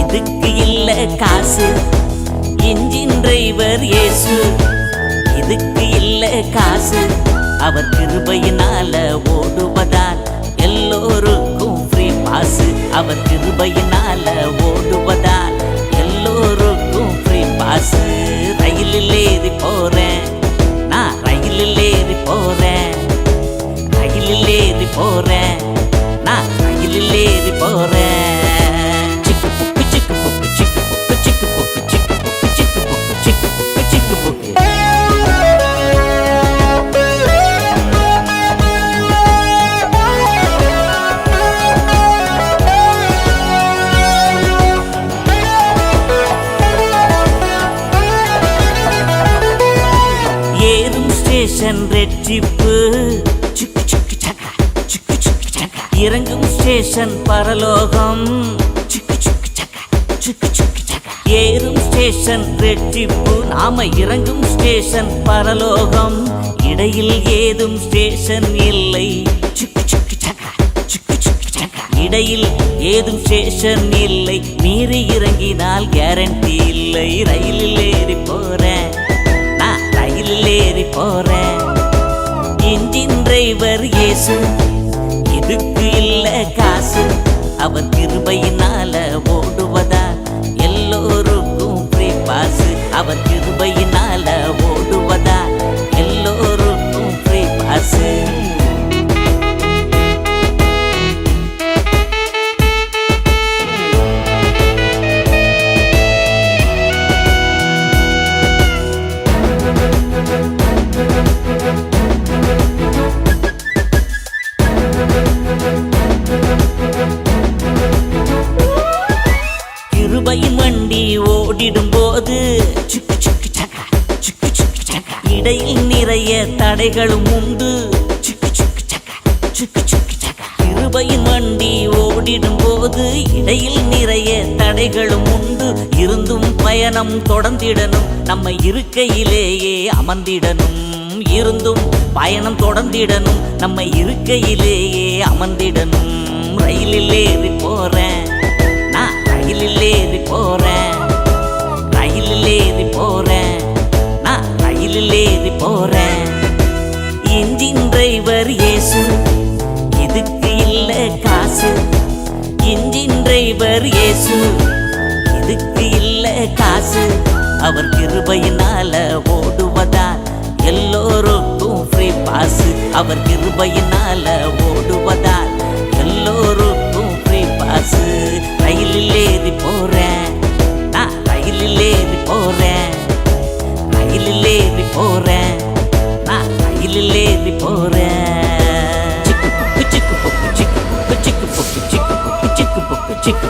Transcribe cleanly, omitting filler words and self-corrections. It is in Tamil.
இதுக்கு இல்ல காசு, இன்ஜின் டிரைவர் இயேசு. இதுக்கு இல்ல காசு, அவர் கிருபையினால ஓடுவதால் எல்லோருக்கும் ஃப்ரீ பாஸ். அவர் கிருபையினால ஓடுவதால் எல்லோருக்கும் ஃப்ரீ பாஸ். ரயிலில் ஏறி போறேன், நான் ரயிலில் ஏறி போறேன், ரயிலில் ஏறி போறேன், நான் ரயிலில் ஏறி போறேன். சிக்கு புக்கு சிக்கு புக்கு சிக்கு புக்கு சிக்கு புக்கு சிக்கு புக்கு சிக்கு புக்கு சிக்கு புக்கு சிக்கு புக்கு. ஏறும் ஸ்டேஷன் ரெட் ஜிப்பு, சிக்கு சிக்கு சக்கா சிக்கு சிக்கு சக்கா. இறங்கும் ஸ்டேஷன் பரலோகம், சிக்கு சிக்கு சக்கா சிக்கு சிக்கு சக்கா. ஏறும் ஸ்டேஷன் ரெட் ஜிப்பு, நாம இறங்கும் ஸ்டேஷன் பரலோகம். இடையில் ஏதும் ஸ்டேஷன் இல்லை, சிக்கு சிக்கு சக்கா சிக்கு சிக்கு சக்கா. இடையில் ஏதும் ஸ்டேஷன் இல்லை, மீறி இறங்கினால் கேரண்டி இல்லை. ரயிலில் ஏறி போறேன், நான் ரயிலில் ஏறி போறேன். இன்ஜின் டிரைவர் இயேசு, இதுக்கு இல்ல காசு, அவர் கிருபையினால ஓடுவதா எல்லோருக்கும் ஃப்ரீ பாஸ். அவர் கிருபையினால ஓடுவதா எல்லோருக்கும் ஃப்ரீ பாஸ். கிருபையின் வண்டி ஓடிடும் போது சிக்கு சிக்கு சக்கா சிக்கு சிக்கு சக்கா. இடையில் நிறைய தடைகளும் உண்டு, சிக்கு சிக்கு சக்கா சிக்கு சிக்கு சக்கா. கிருபையின் வண்டி ஓடிடும் போது இடையில் நிறைய தடைகளும் உண்டு. இருந்தும் பயணம் தொடர்ந்திடணும், நம்ம இருக்கையிலேயே அமர்ந்திடணும். இருந்தும் பயணம் தொடர்ந்திடணும், நம்ம இருக்கையிலேயே அமர்ந்திடணும். ரயிலில் ஏறி போறேன், நான் ரயிலில் ஏறி போறேன், ரயிலில் ஏறி போறேன், நான் ரயிலில் ஏறி போறேன். இன்ஜின் டிரைவர் இயேசு, இதுக்கு இல்ல காசு, இன்ஜின் டிரைவர் இயேசு, இதுக்கு இல்ல காசு, அவர் கிருபையினால ஓடுவதால் எல்லோருக்கும் ஃப்ரீ பாஸ். அவர் கிருபையினால ஓடுவதால் எல்லோருக்கும் ஃப்ரீ பாஸ். ரயிலில் ஏறி போறேன், நான் ரயிலில் ஏறி போறேன், ரயிலில் ஏறி போறேன், நான் ரயிலில் ஏறி போறேன். சிக்கு புக்கு சிக்கு புக்கு சிக்கு புக்கு சிக்கு புக்கு சிக்கு புக்கு சிக்கு புக்கு சிக்கு